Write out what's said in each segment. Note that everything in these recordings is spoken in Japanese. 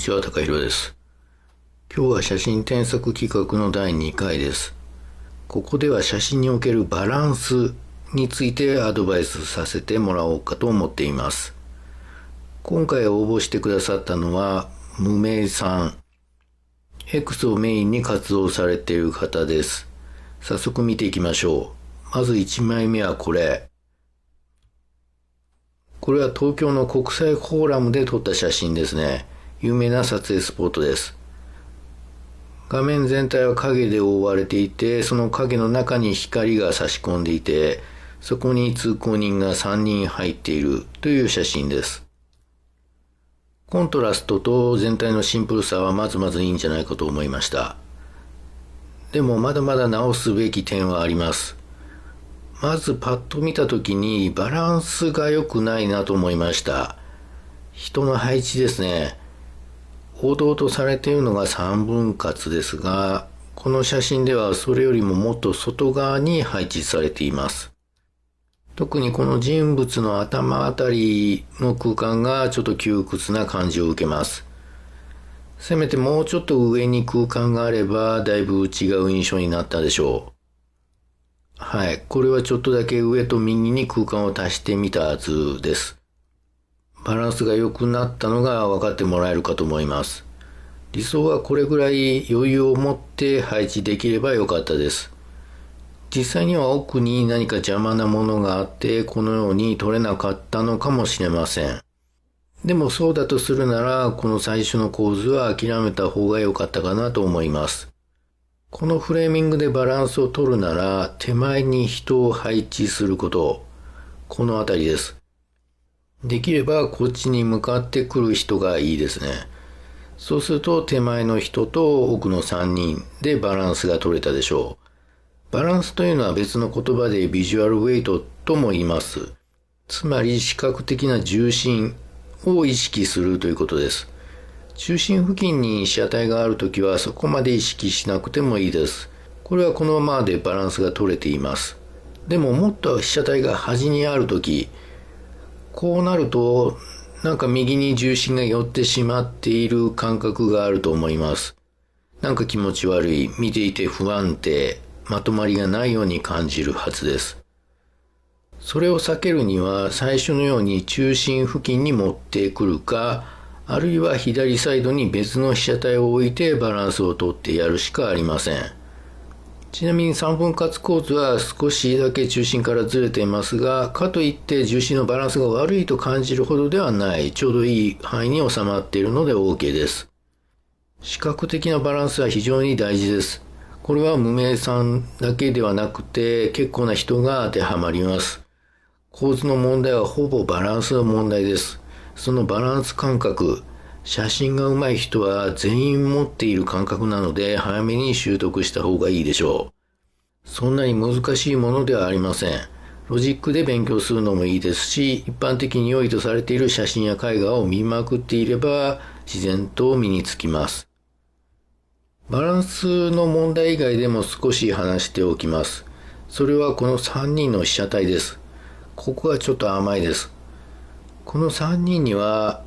ちは、高弘です。今日は写真添削企画の第2回です。ここでは写真におけるバランスについてアドバイスさせてもらおうかと思っています。今回応募してくださったのは無名さん。X をメインに活動されている方です。早速見ていきましょう。まず1枚目はこれ。これは東京の国際フォーラムで撮った写真ですね。有名な撮影スポットです。画面全体は影で覆われていて、その影の中に光が差し込んでいて、そこに通行人が3人入っているという写真です。コントラストと全体のシンプルさはまずいいんじゃないかと思いました。でもまだまだ直すべき点はあります。まずパッと見たときにバランスが良くないなと思いました。人の配置ですね。王道とされているのが3分割ですが、この写真ではそれよりももっと外側に配置されています。特にこの人物の頭あたりの空間がちょっと窮屈な感じを受けます。せめてもうちょっと上に空間があればだいぶ違う印象になったでしょう。はい、これはちょっとだけ上と右に空間を足してみた図です。バランスが良くなったのが分かってもらえるかと思います。理想はこれぐらい余裕を持って配置できればよかったです。実際には奥に何か邪魔なものがあってこのように撮れなかったのかもしれません。でもそうだとするならこの最初の構図は諦めた方が良かったかなと思います。このフレーミングでバランスを取るなら手前に人を配置すること、このあたりです。できればこっちに向かってくる人がいいですね。そうすると手前の人と奥の3人でバランスが取れたでしょう。バランスというのは別の言葉でビジュアルウェイトとも言います。つまり視覚的な重心を意識するということです。中心付近に被写体があるときはそこまで意識しなくてもいいです。これはこのままでバランスが取れています。でももっと被写体が端にあるとき、こうなるとなんか右に重心が寄ってしまっている感覚があると思います。なんか気持ち悪い、見ていて不安定、まとまりがないように感じるはずです。それを避けるには最初のように中心付近に持ってくるか、あるいは左サイドに別の被写体を置いてバランスをとってやるしかありません。ちなみに3分割構図は少しだけ中心からずれていますが、かといって重心のバランスが悪いと感じるほどではない、ちょうどいい範囲に収まっているので OK です。視覚的なバランスは非常に大事です。これは無名さんだけではなくて結構な人が当てはまります。構図の問題はほぼバランスの問題です。そのバランス感覚、写真が上手い人は全員持っている感覚なので早めに習得した方がいいでしょう。そんなに難しいものではありません。ロジックで勉強するのもいいですし、一般的に良いとされている写真や絵画を見まくっていれば自然と身につきます。バランスの問題以外でも少し話しておきます。それはこの3人の被写体です。ここがちょっと甘いです。この3人には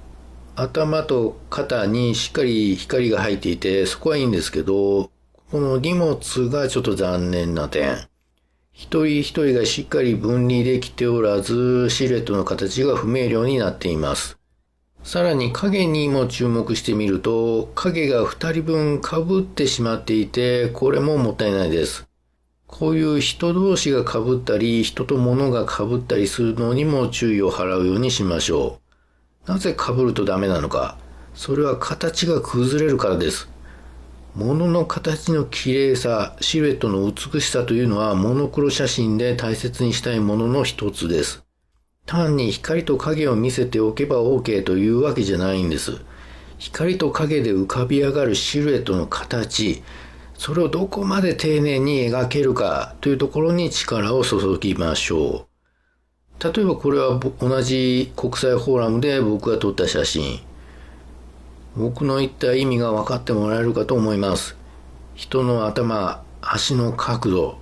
頭と肩にしっかり光が入っていてそこはいいんですけど、この荷物がちょっと残念な点。一人一人がしっかり分離できておらずシルエットの形が不明瞭になっています。さらに影にも注目してみると影が2人分被ってしまっていて、これももったいないです。こういう人同士が被ったり人と物が被ったりするのにも注意を払うようにしましょう。なぜ被るとダメなのか。それは形が崩れるからです。物の形の綺麗さ、シルエットの美しさというのはモノクロ写真で大切にしたいものの一つです。単に光と影を見せておけば OK というわけじゃないんです。光と影で浮かび上がるシルエットの形、それをどこまで丁寧に描けるかというところに力を注ぎましょう。例えばこれは同じ国際フォーラムで僕が撮った写真。僕の言った意味が分かってもらえるかと思います。人の頭、足の角度、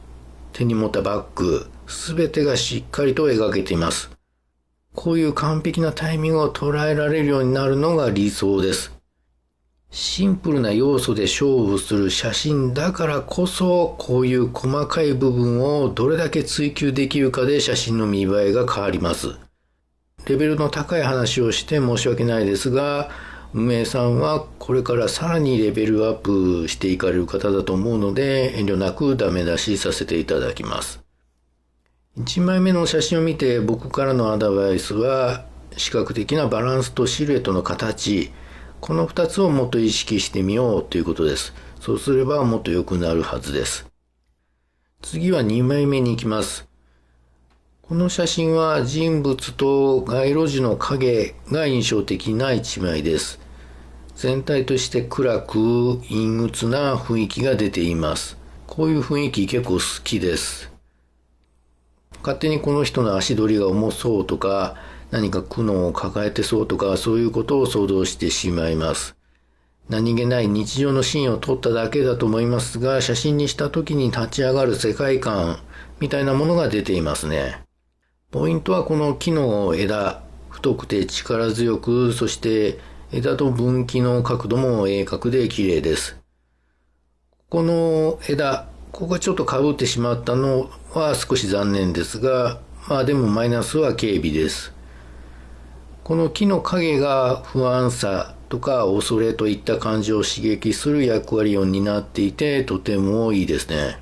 手に持ったバッグ、すべてがしっかりと描けています。こういう完璧なタイミングを捉えられるようになるのが理想です。シンプルな要素で勝負する写真だからこそ、こういう細かい部分をどれだけ追求できるかで写真の見栄えが変わります。レベルの高い話をして申し訳ないですが、運営さんはこれからさらにレベルアップしていかれる方だと思うので、遠慮なくダメ出しさせていただきます。1枚目の写真を見て僕からのアドバイスは、視覚的なバランスとシルエットの形、この2つをもっと意識してみようということです。そうすればもっと良くなるはずです。次は2枚目に行きます。この写真は人物と街路樹の影が印象的な1枚です。全体として暗く陰鬱な雰囲気が出ています。こういう雰囲気結構好きです。勝手にこの人の足取りが重そうとか、何か苦悩を抱えてそうとか、そういうことを想像してしまいます。何気ない日常のシーンを撮っただけだと思いますが、写真にした時に立ち上がる世界観みたいなものが出ていますね。ポイントはこの木の枝、太くて力強く、そして枝と分岐の角度も鋭角で綺麗です。この枝、ここがちょっと被ってしまったのは少し残念ですが、でもマイナスは軽微です。この木の影が不安さとか恐れといった感情を刺激する役割を担っていて、とてもいいですね。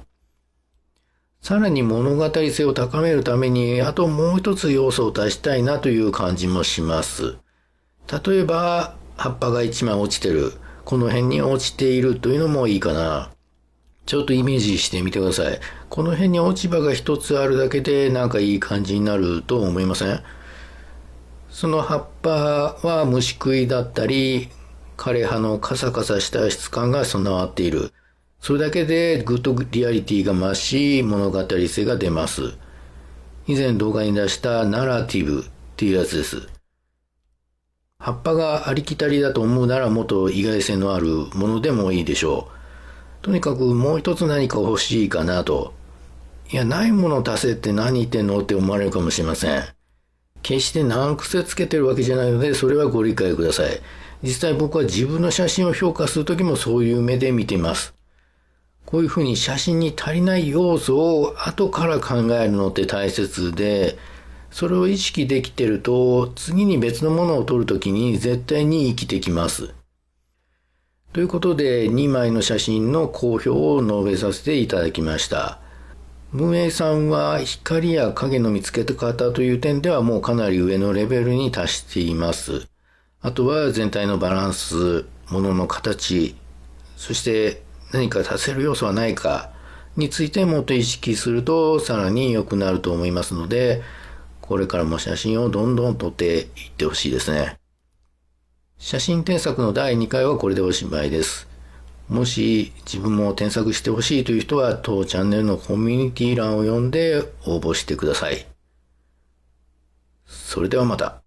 さらに物語性を高めるために、あともう一つ要素を足したいなという感じもします。例えば、葉っぱが一枚落ちてる。この辺に落ちているというのもいいかな。ちょっとイメージしてみてください。この辺に落ち葉が一つあるだけでなんかいい感じになると思いません？その葉っぱは虫食いだったり、枯葉のカサカサした質感が備わっている。それだけでグッドリアリティが増し、物語性が出ます。以前動画に出したナラティブっていうやつです。葉っぱがありきたりだと思うならもっと意外性のあるものでもいいでしょう。とにかくもう一つ何か欲しいかなと。いや、ないものを足せって何言ってんのって思われるかもしれません。決して難癖つけてるわけじゃないので、それはご理解ください。実際僕は自分の写真を評価するときもそういう目で見ています。こういうふうに写真に足りない要素を後から考えるのって大切で、それを意識できてると、次に別のものを撮るときに絶対に生きてきます。ということで、2枚の写真の好評を述べさせていただきました。運営さんは光や影の見つけ方という点ではもうかなり上のレベルに達しています。あとは全体のバランス、物の形、そして何か足せる要素はないかについてもっと意識するとさらに良くなると思いますので、これからも写真をどんどん撮っていってほしいですね。写真添削の第2回はこれでおしまいです。もし自分も添削してほしいという人は当チャンネルのコミュニティ欄を読んで応募してください。それではまた。